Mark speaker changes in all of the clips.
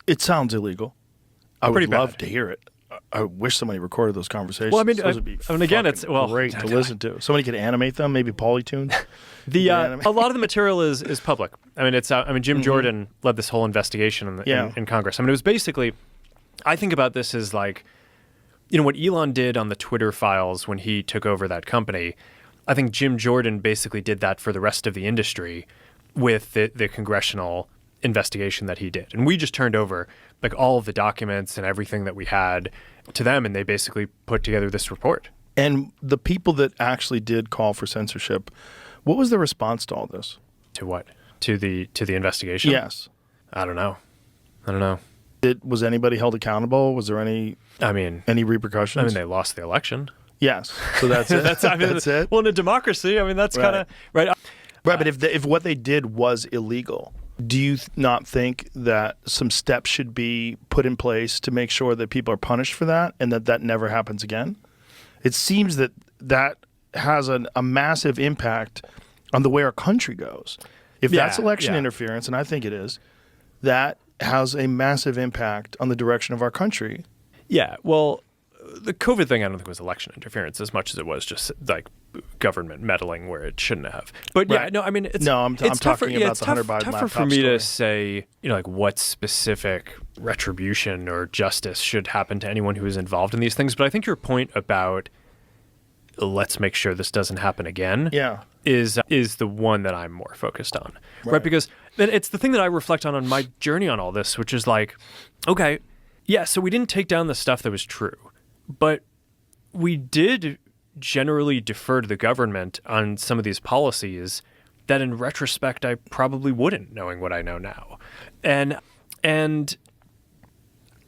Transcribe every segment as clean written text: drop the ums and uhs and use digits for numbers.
Speaker 1: It sounds illegal. I
Speaker 2: Pretty
Speaker 1: would love
Speaker 2: bad.
Speaker 1: to hear it. I wish somebody recorded those conversations.
Speaker 2: Well, I mean,
Speaker 1: those would be
Speaker 2: again,
Speaker 1: fucking
Speaker 2: it's
Speaker 1: great to listen to. Somebody could animate them, maybe Polytunes.
Speaker 2: A lot of the material is public. I mean, Jim Jordan led this whole investigation in Congress. I mean, it was basically, I think about this as like, what Elon did on the Twitter files when he took over that company. I think Jim Jordan basically did that for the rest of the industry with the congressional investigation that he did. And we just turned over like all of the documents and everything that we had to them, and they basically put together this report.
Speaker 1: And the people that actually did call for censorship, what was the response to all this?
Speaker 2: To what? To the investigation?
Speaker 1: Yes.
Speaker 2: I don't know.
Speaker 1: Was anybody held accountable? Was there any repercussions?
Speaker 2: I mean, they lost the election.
Speaker 1: Yes. So that's it. That's it.
Speaker 2: Well, in a democracy, I mean, that's kind of right.
Speaker 1: Right, but if what they did was illegal, do you not think that some steps should be put in place to make sure that people are punished for that and that never happens again? It seems that has a massive impact on the way our country goes. If that's election interference, and I think it is, that has a massive impact on the direction of our country.
Speaker 2: Yeah, well, the COVID thing I don't think was election interference as much as it was just like government meddling where it shouldn't have. But yeah, no, I mean,
Speaker 1: I'm talking about the Hunter Biden laptop
Speaker 2: tougher for me
Speaker 1: story.
Speaker 2: to say, like what specific retribution or justice should happen to anyone who is involved in these things. But I think your point about let's make sure this doesn't happen again is the one that I'm more focused on. Right? Because then it's the thing that I reflect on my journey on all this, which is like, okay, yeah, so we didn't take down the stuff that was true, but we did generally defer to the government on some of these policies that in retrospect I probably wouldn't, knowing what I know now. And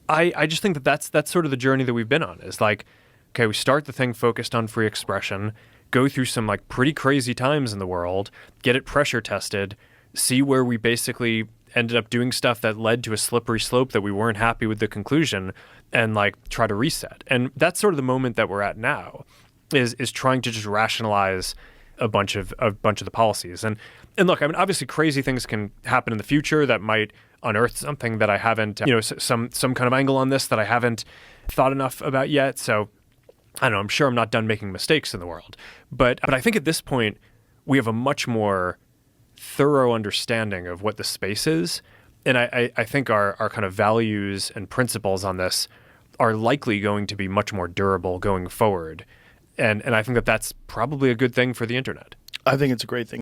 Speaker 2: I just think that's sort of the journey that we've been on, is like, okay, we start the thing focused on free expression, go through some like pretty crazy times in the world, get it pressure tested, see where we basically ended up doing stuff that led to a slippery slope that we weren't happy with the conclusion, and like try to reset. And that's sort of the moment that we're at now, is trying to just rationalize a bunch of the policies. And look, I mean, obviously crazy things can happen in the future that might unearth something that I haven't, some kind of angle on this that I haven't thought enough about yet. So I don't know, I'm sure I'm not done making mistakes in the world. But I think at this point, we have a much more thorough understanding of what the space is. And I think our kind of values and principles on this are likely going to be much more durable going forward. And I think that that's probably a good thing for the internet.
Speaker 1: I think it's a great thing.